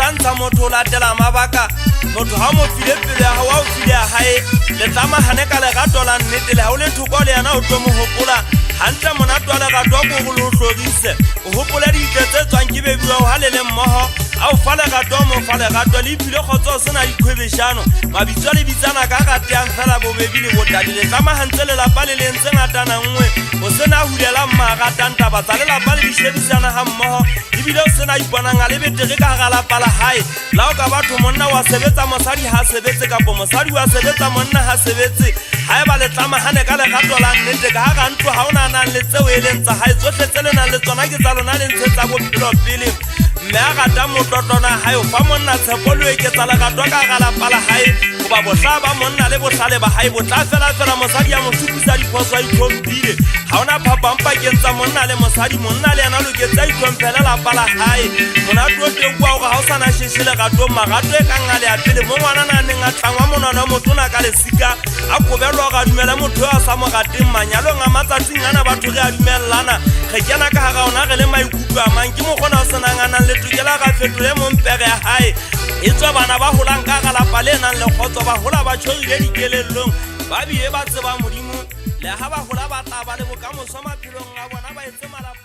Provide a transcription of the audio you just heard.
Santa motola tela mabaka motho ha mo file pele ya hawa o file ya hae le tsama haneka le gatola nnete le ha o le thoko le yana o tlo mo hopola hantle monato le gato go go lo hlodise o hopola di tse tswang ke bebiwa o halele mmoho a o fale gato mo fale gato le bile khotso sena dikhwebeshano mabitso le bitsana ka gateang fela bobebi le botadi le tsama hantle le lapa le lentse ngatana nngwe o sena hulela mmaga tantaba tsa le lapa le dishebisana ha mmoho ibile o sena ipona nga le betere ka ga lapa la hae la o ka batho monna wa sebetsa mosadi ha sebetse kapo mosadi wa sebetsa monna ha sebetse hae ba le tsama hane ka le gato la nnete ka ga ntlo ha ona nang le tseo e leng tsa hae tsohle tse le nang le tsona ke tsa lona le ntshetsa bophelo pele mme a gata motlotona hae o fa monna tshepo le ke tsa legato ka ga lapa la hae goba bohla ba monna le bohlale ba hae bo tla fela mosadi ya mo supisa diphoso a itlhompile ha ona phapang pakeng tsa monna le mosadi monna le yana loketse a itlhomphele lapa la hae monato o teng kwa ga o sana sheshe legato magato e kang a le a pele mo ngwana na neng a tlangwa monwana motona ka lesika a kobelwa ga dumela motho a sa mo gateng manyalong a matsatsing ana batho re a dumellana ge kena ka ga ona ge le maikutlo a mang ke mo gona o senang a nang le tokela ga fetole mo mpege ya hae e tswa bana ba holang ka ga lapa le nang le khotso ba hola ba tshogile dikelellong ba bie ba tseba modimo le ha ba hola ba tla ba le bokamoso maphelong a bona ba etse malapa